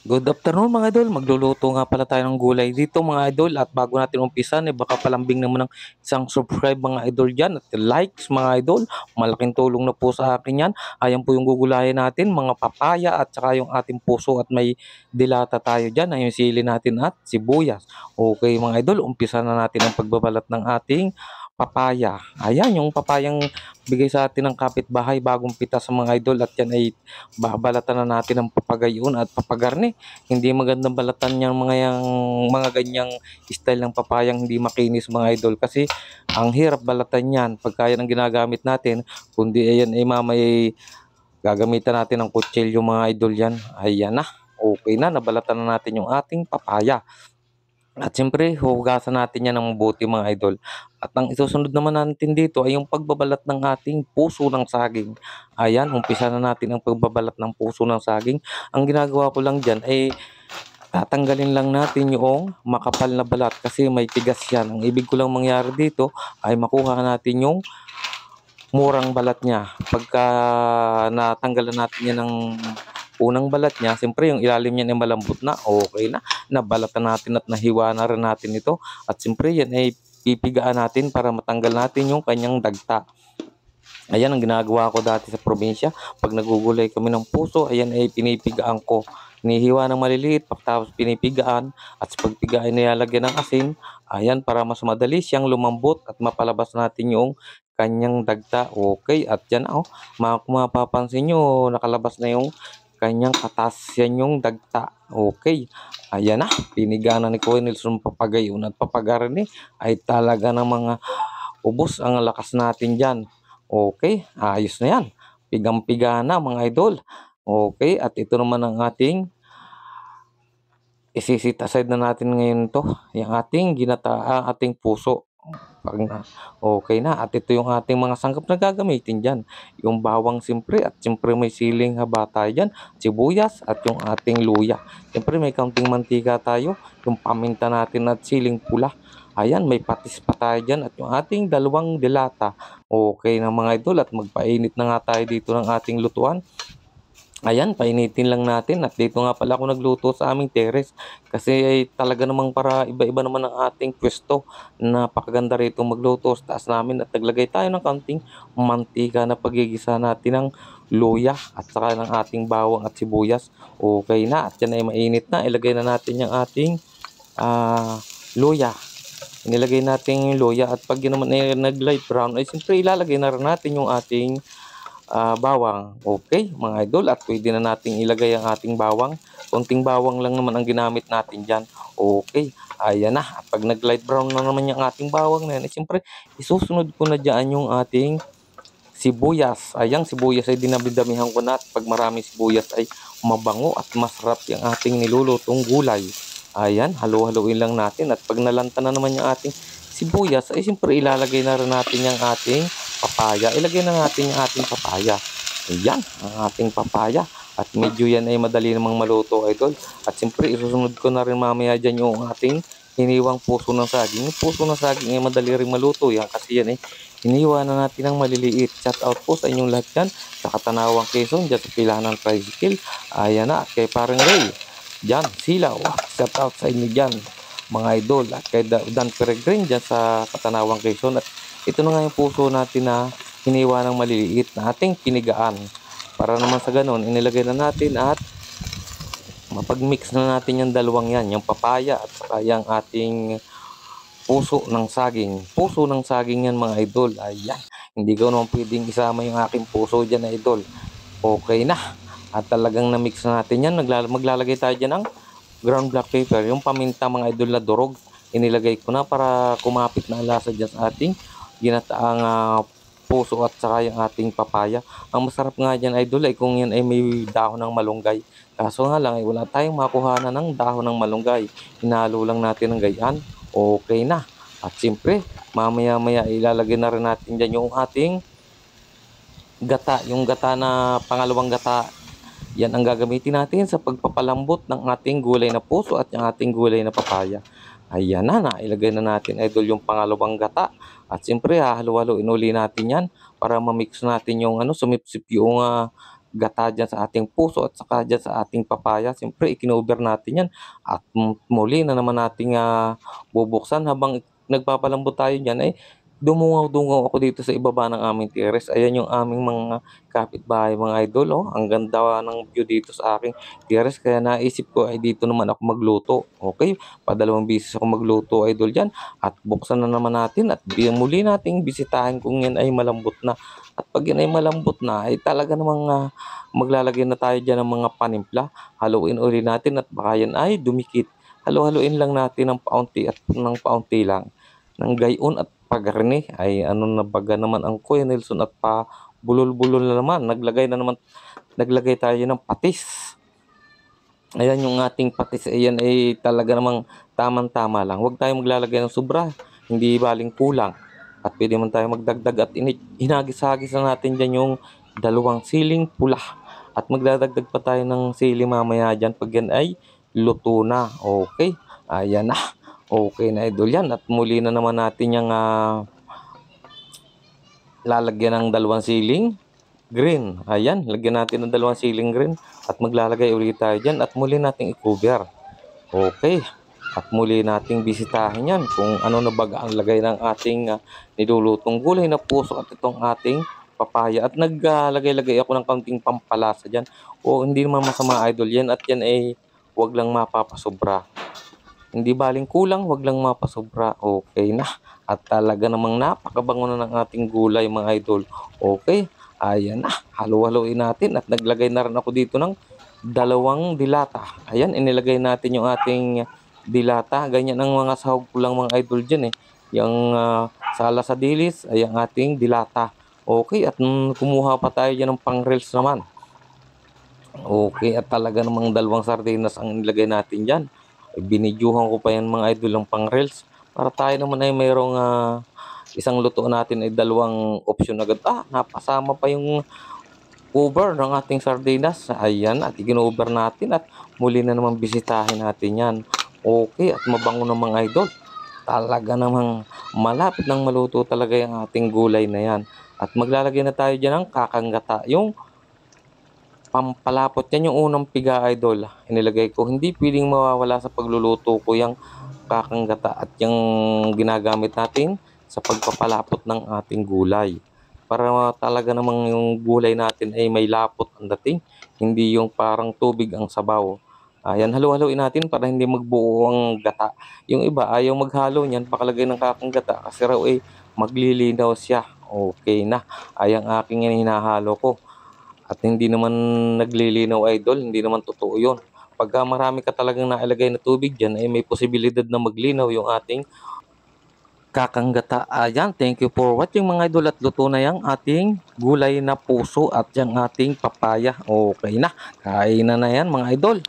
Good afternoon mga idol, magluluto nga pala tayo ng gulay dito mga idol at bago natin umpisan baka palambing naman ng isang subscribe mga idol dyan at likes mga idol, malaking tulong na po sa akin yan. Ayan po yung gugulayan natin, mga papaya at saka yung ating puso at may dilata tayo dyan, ay yung sili natin at sibuyas. Okay mga idol, umpisa na natin ang pagbabalat ng ating papaya. Ayan yung papayang bigay sa atin ng kapitbahay bagong pitas sa mga idol at yan ay babalatan na natin ng papagayon at papagarni. Hindi magandang balatan yang mga ganyang style ng papayang hindi makinis mga idol kasi ang hirap balatan yan pagka yan ang ginagamit natin, kundi ayan ay mamay gagamitan natin ng kutsilyo mga idol yan. Ayan na, okay na, nabalatan na natin yung ating papaya. At siyempre, huhugasan natin yan ng mabuti mga idol. At ang isusunod naman natin dito ay yung pagbabalat ng ating puso ng saging. Ayan, umpisa na natin ang pagbabalat ng puso ng saging. Ang ginagawa ko lang dyan ay tatanggalin lang natin yung makapal na balat kasi may tigas yan. Ang ibig ko lang mangyari dito ay makuha natin yung murang balat niya. Pagka natanggalan natin yan ng unang balat niya, siyempre yung ilalim niya ay malambot na, okay na. Nabalatan natin at nahiwa na rin natin ito. At siyempre yan ay pipigaan natin para matanggal natin yung kanyang dagta. Ayan ang ginagawa ko dati sa probinsya. Pag nagugulay kami ng puso, ayan ay pinipigaan ko. Hinihiwa ng maliliit, tapos pinipigaan. At sa pagpigaan nilalagyan ng asin. Ayan para mas madali siyang lumambot at mapalabas natin yung kanyang dagta. Okay, at yan oh, kung mapapansin nyo, nakalabas na yung kanyang katas. Yan yung dagta. Okay, ayan na. Pinigaan na ni Kuya Nelson papagayon at papagarni ay talaga ng mga ubos ang lakas natin dyan. Okay, ayos na yan. Pigang-piga na mga idol. Okay, at ito naman ang ating isisit aside na natin ngayon to. Yung ating ating puso. Pag na, okay na. At ito yung ating mga sangkap na gagamitin dyan. Yung bawang simpre at simpre may siling haba tayo dyan. Sibuyas at yung ating luya. Siyempre may kaunting mantika tayo. Yung paminta natin at siling pula. Ayan, may patis pa tayo dyan. At yung ating dalawang dilata. Okay na mga idol. At magpainit na nga tayo dito ng ating lutuan. Ayan, painitin lang natin at dito nga pala ako nagluto sa aming terrace kasi ay talaga namang para iba-iba naman ang ating pwesto. Napakaganda rito magluto sa taas namin at naglagay tayo ng kaunting mantika na pagigisa natin ng luya at saka ng ating bawang at sibuyas. Okay na at yan ay mainit na. Ilagay na natin yung ating luya. Inilagay natin yung luya at pag yun naman ay nag-light brown ay siyempre ilalagay na rin natin yung ating bawang. Okay, mga idol, at pwede na nating ilagay ang ating bawang. Konting bawang lang naman ang ginamit natin dyan. Okay, ayan na. At pag nag-light brown na naman yung ating bawang na yan, siyempre, isusunod ko na dyan yung ating sibuyas. Ayan, sibuyas ay dinamidamihan ko na at pag marami sibuyas ay mabango at masarap yung ating nilulutong gulay. Ayan, halo-haloin lang natin at pag nalanta na naman yung ating sibuyas ay siyempre ilalagay na rin natin yung ating papaya. Ilagay na natin yung ating papaya. Ayan, ang ating papaya. At medyo yan ay madali namang maluto, idol. At siyempre, isusunod ko na rin mamaya dyan yung ating hiniwang puso ng saging. Yung puso ng saging ay madali rin maluto yan kasi yan ay hiniwa na natin ng maliliit. Shout out po sa inyong lahat dyan. Sa Katanawang Quezon, dyan sa pilahan ng tricycle. Ayan na, at kay parang Ray. Dyan, Silaw. Shout out sa inyo dyan, mga idol. At kay Dan Peregrine dyan sa Katanawang Quezon. At ito na nga yung puso natin na hiniwa ng maliliit na ating pinigaan. Para naman sa ganun, inilagay na natin at mapag-mix na natin yung dalawang yan. Yung papaya at saka yung ating puso ng saging. Puso ng saging yan mga idol. Ayan. Hindi ko naman pwedeng isama yung aking puso dyan na idol. Okay na. At talagang na-mix na natin yan. Maglalagay tayo dyan ng ground black pepper. Yung paminta mga idol na durog. Inilagay ko na para kumapit na lasa dyan sa ating ginataang puso at saka yung ating papaya. Ang masarap nga dyan idol ay kung yan ay may dahon ng malunggay. Kaso nga lang ay wala tayong makuhanan ng dahon ng malunggay. Hinalo lang natin ng gayaan. Okay na. At siyempre, mamaya-maya ilalagay na rin natin dyan yung ating gata. Yung gata na pangalawang gata. Yan ang gagamitin natin sa pagpapalambot ng ating gulay na puso at yung ating gulay na papaya. Ayan na, nailagay na natin idol yung pangalawang gata. At siyempre, hahalo-haloin uli natin yan para ma-mix natin yung sumipsip yung gata diyan sa ating puso at saka diyan sa ating papaya. Siyempre ikinover natin 'yan at muli na naman nating, bubuksan habang nagpapalambot tayo niyan, ay dumungaw-dungaw ako dito sa ibaba ng aming terrace. Ayan yung aming mga kapitbahay mga idol, oh, ang ganda ng view dito sa aking terrace kaya naisip ko ay dito naman ako magluto. Okay, padalawang beses ako magluto idol diyan at buksan na naman natin at muli nating bisitahin kung yan ay malambot na. At 'pag yan ay malambot na ay talaga namang, maglalagay na tayo diyan ng mga panimpla. Haluin uli natin at baka yan ay dumikit. Halu-haluin lang natin ng paunti at ng paunti lang. Ng gayon at paggarni ay ano na baga naman ang Kuya Nelson at pabulol-bulol na naman. Naglagay tayo ng patis. Ayan yung ating patis, ayan ay talaga namang tamang-tama lang. Huwag tayong maglalagay ng sobra, hindi baling kulang. At pwede man tayo magdagdag at hinagis-hagis na natin dyan yung dalawang siling pula. At magdadagdag pa tayo ng sili mamaya dyan pag yan ay luto na. Okay, ayan na. Okay na idol yan. At muli na naman natin yung lalagyan ng dalawang siling green. Ayan, lagyan natin ng dalawang siling green at maglalagay ulit tayo dyan at muli nating i-cover. Okay, at muli nating bisitahin yan kung ano na baga ang lagay ng ating nilulutong gulay na puso at itong ating papaya. At naglagay-lagay ako ng kaunting pampalasa dyan. O hindi naman masama idol yan at yan ay wag lang mapapasobra. Hindi baling kulang, wag lang mapasobra. Okay na. At talaga namang napakabango na ng ating gulay mga idol. Okay, ayan na. Halo-haloin natin at naglagay na rin ako dito ng dalawang dilata. Ayan, inilagay natin yung ating dilata. Ganyan ang mga sahog ko lang mga idol dyan eh. Yung sala sa dilis ay ang ating dilata. Okay, at kumuha pa tayo dyan ng pang-reels naman. Okay, at talaga namang dalawang sardinas ang nilagay natin dyan. Binidyuhan ko pa yan mga idol ng pang-reels para tayo naman ay mayroong isang luto natin ay dalawang option agad. Napasama pa yung over ng ating sardinas. Ayan, at i-over natin at muli na naman bisitahin natin yan. Okay, at mabango ng mga idol. Talaga namang malapit ng maluto talaga yung ating gulay na yan. At maglalagay na tayo dyan ng kakanggata. Yung pampalapot yan yung unang piga idol. Inilagay ko. Hindi pwedeng mawawala sa pagluluto ko yung kakanggata at yung ginagamit natin sa pagpapalapot ng ating gulay. Para talaga namang yung gulay natin ay may lapot ang dating. Hindi yung parang tubig ang sabaw. Ayan, halo-haloin natin para hindi magbuo ang gata. Yung iba ayaw maghalo niyan, pakalagay ng kakanggata kasi raw ay maglilinaw siya. Okay na. Ay ang aking hinahalo ko. At hindi naman naglilinaw idol, hindi naman totoo yun. Pagka marami ka talagang nailagay na tubig dyan, ay may posibilidad na maglinaw yung ating kakanggata. Ayan, thank you for watching mga idol at luto na yung ating gulay na puso at yung ating papaya. Okay na, kainan na yan mga idol.